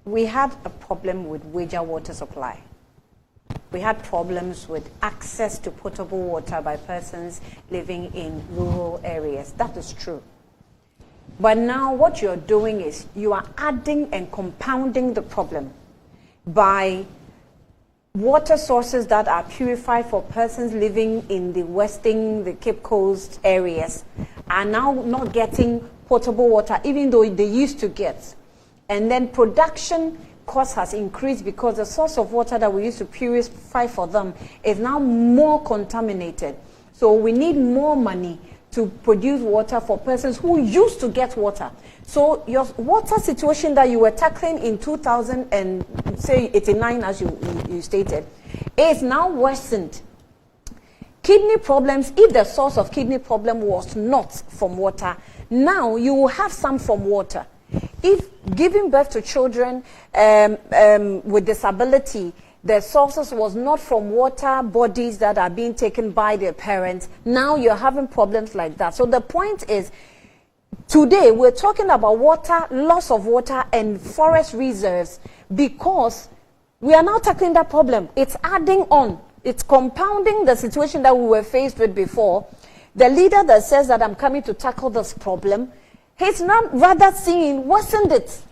we had a problem with water supply. We had problems with access to potable water by persons living in rural areas. That is true. But now what you're doing is you are adding and compounding the problem by water sources that are purified for persons living in the the Cape Coast areas are now not getting potable water, even though they used to get. And then production cost has increased because the source of water that we used to purify for them is now more contaminated. So we need more money to produce water for persons who used to get water. So your water situation that you were tackling in 2089, as you stated, is now worsened. Kidney problems, if the source of kidney problem was not from water, now you will have some from water. If giving birth to children with disability, the sources was not from water bodies that are being taken by their parents, now you're having problems like that. So the point is, today we're talking about water, loss of water and forest reserves, because we are now tackling that problem. It's adding on. It's compounding the situation that we were faced with before. The leader that says that I'm coming to tackle this problem, he's not rather seeing worsened it.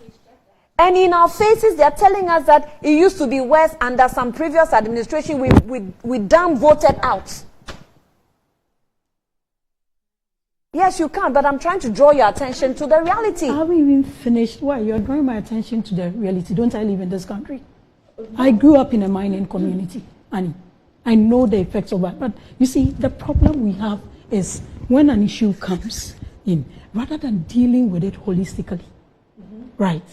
And in our faces, they're telling us that it used to be worse under some previous administration. We damn voted out. Yes, you can, but I'm trying to draw your attention to the reality. I haven't even finished. Why? You're drawing my attention to the reality. Don't I live in this country? I grew up in a mining community, Annie. I know the effects of that. But you see, the problem we have is when an issue comes in, rather than dealing with it holistically, right?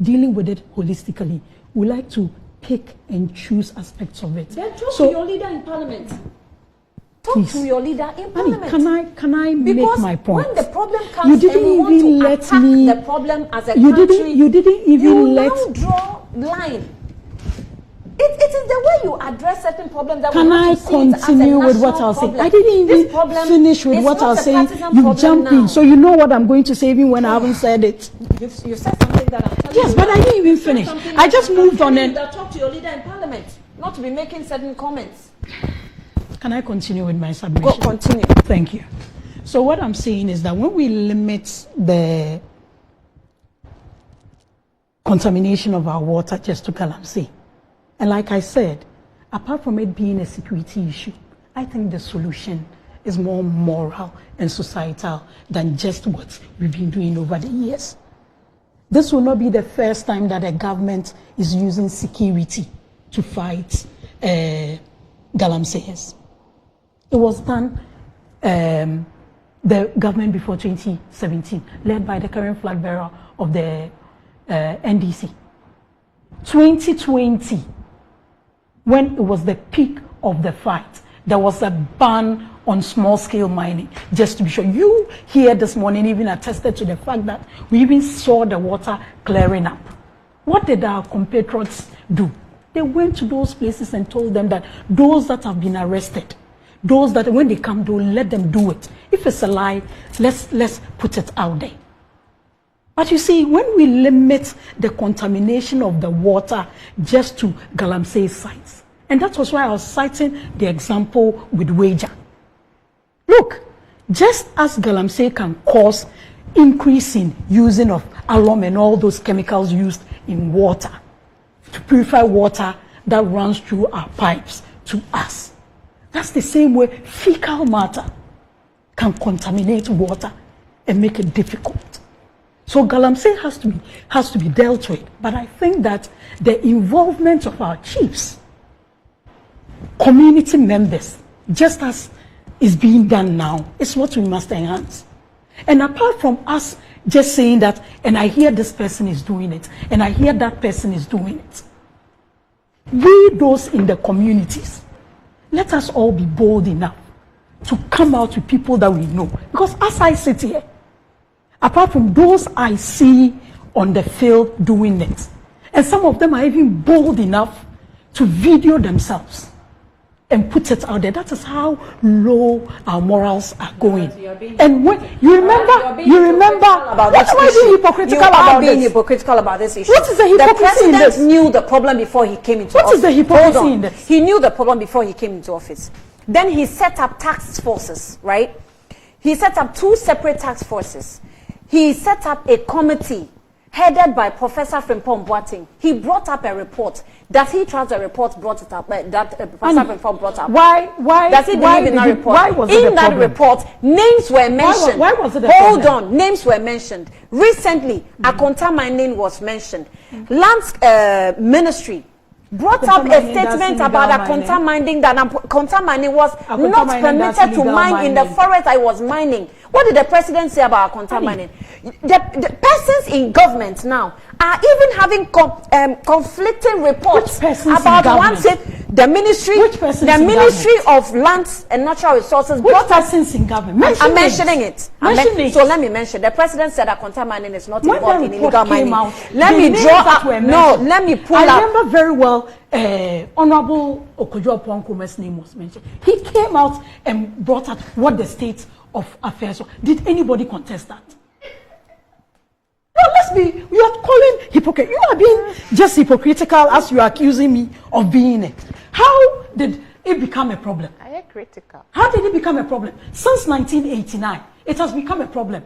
Dealing with it holistically, we like to pick and choose aspects of it. Then talk to your leader in parliament. Talk to your leader in parliament. Annie, can I make my point? When the problem comes, you didn't even let me. The problem as a country. You didn't even let. You now draw line. It is the way you address certain problems that can I continue with what I'll say? I didn't even finish with what I'll say. You jump in, so you know what I'm going to say even when I haven't said it. You said something that I'm telling you. Yes, but I didn't even finish. I just moved on and talk to your leader in parliament, not to be making certain comments. Can I continue with my submission? Go continue. Thank you. So what I'm saying is that when we limit the contamination of our water just to Galamsey, and like I said, apart from it being a security issue, I think the solution is more moral and societal than just what we've been doing over the years. This will not be the first time that a government is using security to fight Galamseyers. It was done, the government before 2017, led by the current flag bearer of the NDC. 2020, when it was the peak of the fight, there was a ban on small-scale mining. Just to be sure, you here this morning even attested to the fact that we even saw the water clearing up. What did our compatriots do? They went to those places and told them that those that have been arrested, those that when they come, don't let them do it. If it's a lie, let's put it out there. But you see, when we limit the contamination of the water just to Galamsey sites, and that was why I was citing the example with Wager. Look, just as Galamsey can cause increase in using of alum and all those chemicals used in water to purify water that runs through our pipes to us, that's the same way fecal matter can contaminate water and make it difficult. So Galamsey has to be dealt with. But I think that the involvement of our chiefs, community members, just as is being done now, is what we must enhance. And apart from us just saying that, and I hear this person is doing it, and I hear that person is doing it, we, those in the communities, let us all be bold enough to come out with people that we know. Because as I sit here, apart from those I see on the field doing it, and some of them are even bold enough to video themselves, and put it out there. That is how low our morals are going. And when you remember, about what am I being hypocritical about this? Hypocritical about this issue. What is the hypocrisy in this? The president knew the problem before he came into office. What is the hypocrisy in this? He knew the problem before he came into office. Then he set up task forces, right? He set up 2 separate task forces. He set up a committee headed by Professor Frimpong Boateng. He brought up a report. Does he trust the report brought it up? That Professor Frimpong brought up. Why? Does he believe in that report? Why was it in that report, names were mentioned. Why was it a Hold problem? on, names were mentioned. Recently, Akonta mining was mentioned. Lands Ministry brought up a statement about Akonta mining, that Akonta mining was not permitted to mine in the forest I was mining. What did the president say about Akonta mining? The persons in government now are even having conflicting reports about one said the ministry of lands and natural resources. Which persons in government? I'm mentioning it. So let me mention. The president said Akonta mining is not involved in illegal mining. Let me draw up. No, let me pull up. I remember very well. Honorable Okojo-Oponkome's name was mentioned. He came out and brought out what the state of affairs were. Did anybody contest that? No, you are calling hypocrite. You are being just hypocritical as you are accusing me of being it. How did it become a problem? I am critical. How did it become a problem? Since 1989, it has become a problem.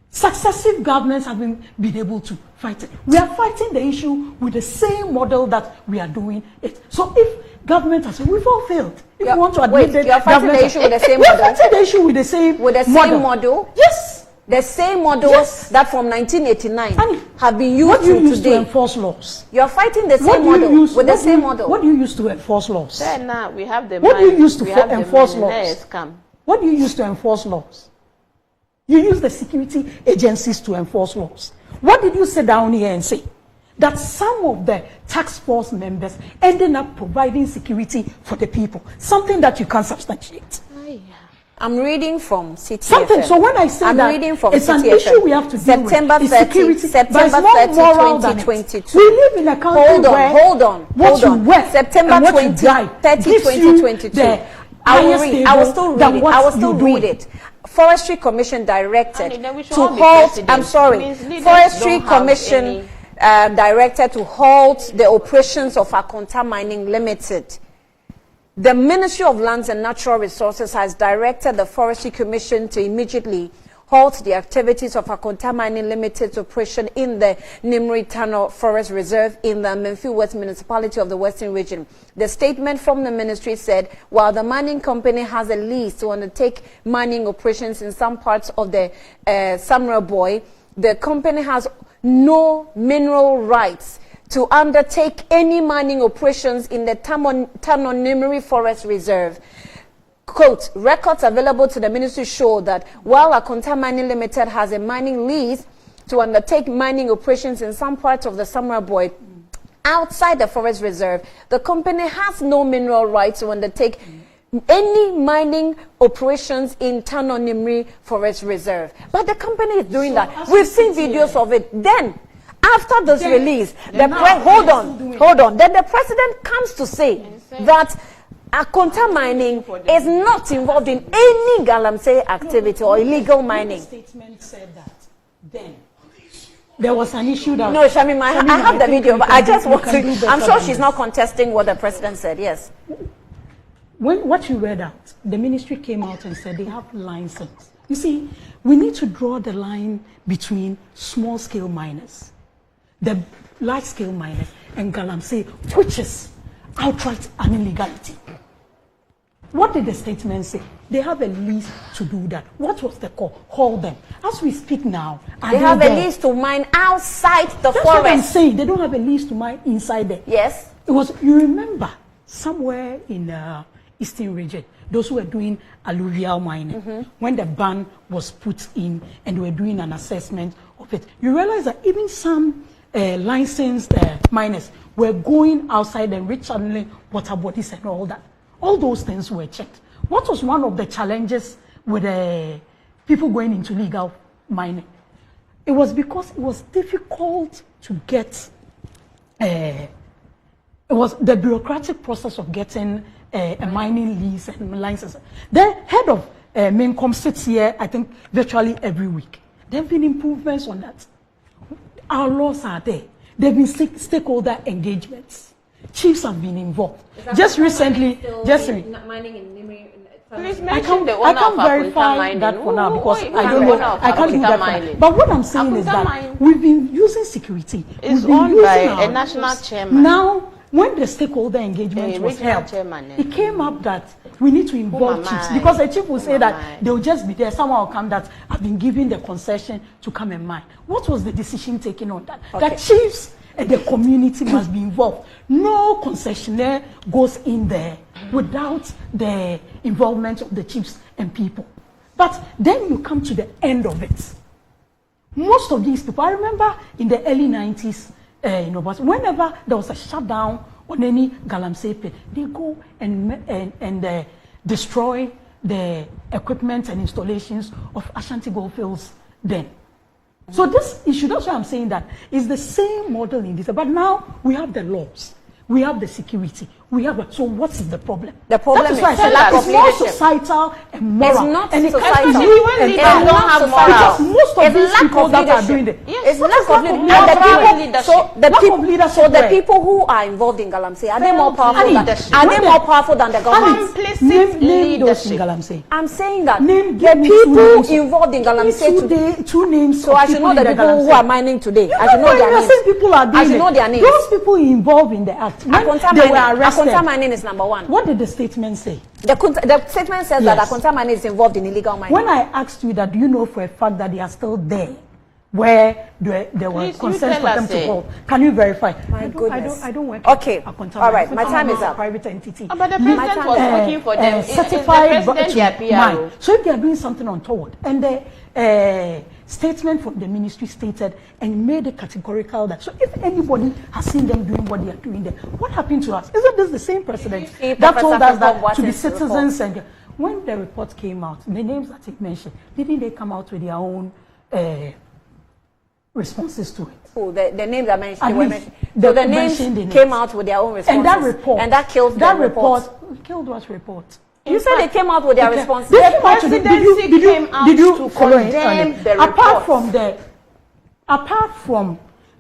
Successive governments have been able to fight it. We are fighting the issue with the same model that we are doing it. So if government has said, we've all failed. If you want to admit it, you're fighting the issue with the same model. We're fighting the issue with the same model. Yes. The same model that from 1989 have been used what do you use today. To enforce laws? You are fighting the same model with the same model. What do you use to enforce laws? Then now we have the what do you use to enforce laws? What do you use to enforce laws? You use the security agencies to enforce laws. What did you sit down here and say? That some of the task force members ended up providing security for the people. Something that you can't substantiate. I'm reading from CTFM. Something. So when I say I'm that, reading from it's CTFM. An issue we have to deal with. September 30, 2022. We live in a country where hold on. September 30, 2022. I will still read it. Forestry Commission directed to halt. I'm sorry. Forestry Commission directed to halt the operations of Akonta Mining Limited. The Ministry of Lands and Natural Resources has directed the Forestry Commission to immediately halt the activities of Akonta Mining Limited's operation in the Nimri Tunnel Forest Reserve in the Menfi West Municipality of the Western Region. The statement from the ministry said, while the mining company has a lease to undertake mining operations in some parts of the Samra Boy, the company has no mineral rights to undertake any mining operations in the Nimri Forest Reserve. Quote, records available to the ministry show that while Akonta Mining Limited has a mining lease to undertake mining operations in some parts of the Samra Boy outside the forest reserve, the company has no mineral rights to undertake any mining operations in Nimri Forest Reserve. But the company is doing that. We've seen videos of it. Then, after this release, hold on. Then the president comes to say that Akonta Mining is not involved in any Galamsey activity or illegal mining. The statement said that then there was an issue that... No, Shamima, I have the video, but I just want to... I'm sure she's not contesting what the president said, yes. When what you read out, the ministry came out and said they have license. You see, we need to draw the line between small-scale miners, the large-scale miners, and Galamsey, which is outright an illegality. What did the statement say? They have a lease to do that. What was the call? Hold them. As we speak now, they have a lease to mine outside the forest. That's what I'm saying. They don't have a lease to mine inside there. Yes. It was, you remember, somewhere in Eastern region, those who were doing alluvial mining, when the ban was put in and they were doing an assessment of it, you realize that even some licensed miners were going outside and rechanneling water bodies and all that. All those things were checked. What was one of the challenges with people going into legal mining? It was because it was difficult to get, it was the bureaucratic process of getting a mining lease and license. The head of Mincom sits here, I think, virtually every week. There have been improvements on that. Our laws are there. There have been stakeholder engagements. Chiefs have been involved. Just recently, mining in Nimri. Please I mention the can't owner of verify mining. that for now because Who I don't know. I can't do that. mining? But what I'm saying is that Mining we've been using security. is We've been owned using by our a national laws. chairman. Now, when the stakeholder engagement was regional held, chairman, it came up that we need to involve chiefs because a chief will say that they'll just be there. Someone will come that have been given the concession to come and mine. What was the decision taken on that? Okay. That chiefs and the community must be involved. No concessionaire goes in there without the involvement of the chiefs and people. But then you come to the end of it. Most of these people, I remember in the early 90s, but whenever there was a shutdown on any Galamsey pit, they go and destroy the equipment and installations of Ashanti Goldfields then. So this issue, that's why I'm saying that is the same model in this. But now we have the laws, we have the security, we have. So what is the problem? The problem is it's lack of more leadership. societal and moral. It's not and societal. When leaders don't have because morals. most of It's these lack people of that are leadership. doing it. It's lack of leadership. lack And of the leadership. so the people who are involved in Galamsey, are they more powerful than leadership. are they more powerful than the government? Implicit Name those in leadership. Galamsey. I'm saying that Name- the give me two people names. involved in Galamsey today. Two names. So I should know the people who are mining today. I should know their names. People are doing I should know their names. Those people involved in the act, when Akonta they were mining. arrested, Akonta mining is number one. what did the statement say? The statement says that Yes. Akonta mining is involved in illegal mining. When I asked you that, do you know for a fact that they are still there, where there were Please, you concerns tell for them us, to hold? Can you verify? Goodness. I don't work. Okay. at Akonta All right, Mining. my time is I'm a up. Private entity. But the president was working for them. Certified The president, to their PRO. mine. So if they are doing something untoward, and the statement from the ministry stated and made it categorical that, so if anybody has seen them doing what they are doing there, what happened to us? Isn't this the same president see that Professor told us that Pepper to be Watten's citizens? And when the report came out, the names that he mentioned, didn't they come out with their own responses to it? Oh, the names are mentioned. At They were least mentioned. they So the names mentioned the names. came out with their own responses. And that report, and that killed that the report. killed what report? You said they came out with their responses. They The came out to the- presidency came out did you to follow it? condemn the apart report. from the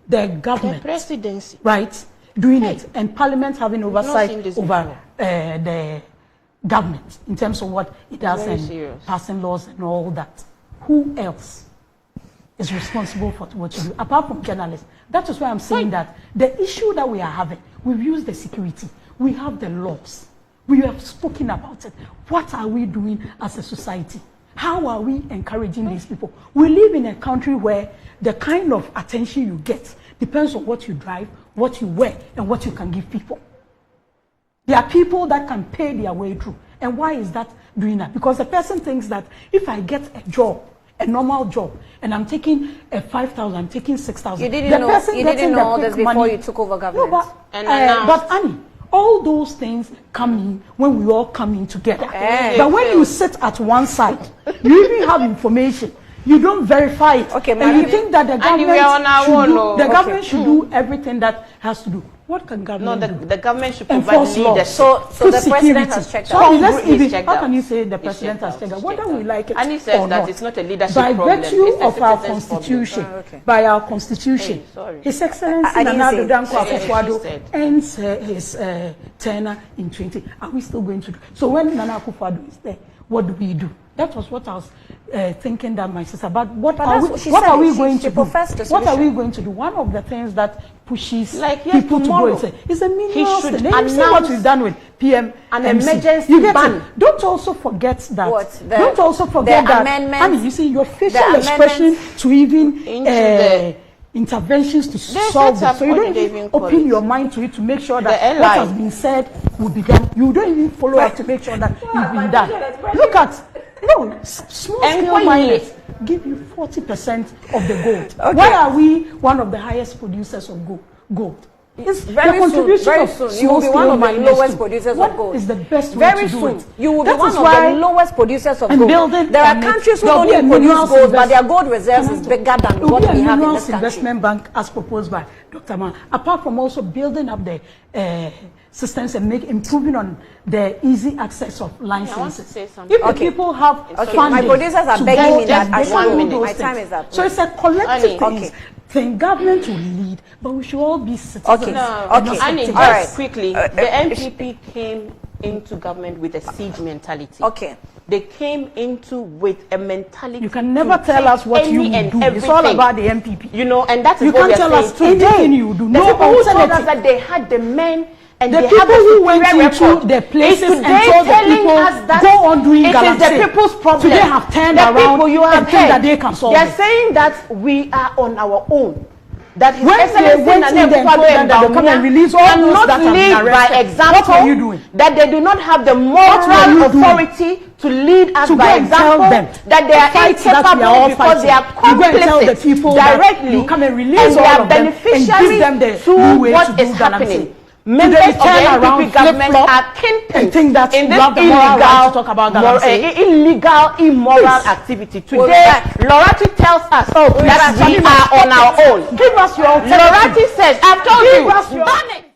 The government, presidency. right, doing it, and Parliament having seen oversight this over before. the government in terms of what it does Very and serious. passing laws and all that. Who else is responsible for what you do, apart from journalists? That is why I'm saying that the issue that we are having, we've used the security, we have the laws, we have spoken about it. What are we doing as a society? How are we encouraging these people? We live in a country where the kind of attention you get depends on what you drive, what you wear, and what you can give people. There are people that can pay their way through. And why is that doing that? Because the person thinks that if I get a job, a normal job, and I'm taking a 5,000, I'm taking 6,000. You didn't know all this before you took over government. No, but Annie, all those things come in when we all come in together. But when you sit at one side, you even have information. You don't verify it. Okay, and you think that the government, we are on our own, government should do everything that has to do. What can government do? The government should Enforce provide law. leadership. So Put the president security. has checked So out. let's He's even, checked how out. can you say the He's president checked has out. checked out? He's Whether checked we out. like it And he says or that not, it's not a leadership by problem, virtue it's a of our citizen's problem. constitution, Okay. by our constitution, Hey, sorry. His Excellency I didn't Nana say it. Addo Dankwa She Akufo-Addo said. ends his tenure in 20. Are we still going to do? So when Nana Akufo-Addo is there, what do we do? That was what I was thinking that my sister. But what But are that's we? what she What said. are we She going to do? professed the What are we solution. going to do? One of the things that pushes Like, yes, people to go tomorrow, and say is a he minimal should thing. Then you see what announce we've done with PM an MC. emergency You get ban. it? Don't also forget that. What? Don't also forget the that. amendments- I mean, you see your facial the expression amendments to even into the- interventions to They solve set it. So up you what don't they even even call open it. your mind to it to make sure The that airline. what has been said will be done. You don't even follow up to make sure that it's been done. Look at small scale miners give you 40% of the gold. Why are we one of the highest producers of gold? It's very the contribution soon, very of soon, you will be one of the lowest producers of gold. What is the best way very to do soon, it? you will be That one is of why the lowest producers of and gold. building There are on it, countries who there'll don't be a even produce minerals gold, but invest- their gold reserves is bigger than It will what be a we have in minerals this country. investment bank as proposed by Dr. Man. Apart from also building up the systems and improving on the easy access of licenses. I want to say something. If the people have funding my producers are to begging go, me that they I can should do go. those My things. time is up. So it's a collective Annie. thing. Government will lead, but we should all be citizens. Okay. No, Okay. Annie, All just right. quickly, the NPP came into government with a siege mentality. Okay. They came into with a mentality. You can never to tell take us what you any will and do. It's all everything. about the MPP. You know, and that is You what can't we are tell saying us today. anything you do. The No people who told us alternative. that they had the men and The they people have the who went superior into record the places is and today told the telling people, us that go on doing it is Galamsey. the people's problem. Today have turned the around people you have and think heard, that they can solve They're it. saying that we are on our own. That His When they Excellency went in there and told them that they come and release all those cannot that have been lead by arrested, example. what were you doing? That they do not have the were moral you doing? authority to lead us To go by and tell example. them That they the are fights that we are incapable all because they are fighting. You go and tell the complicit people that directly. you come and release and they all are of them and give beneficiaries them the to leeway what to do is Galamsey. happening. Today Members we of the turn around, NPP government flip-flop, are kingpins and think that in you this have the moral right to talk about illegal, Galamsey. illegal, immoral Please. activity. We'll be Today, back. Lawuratu tells us that we please. are on our own. Give us your Lawuratu says, I've told Give you, us your- ban it.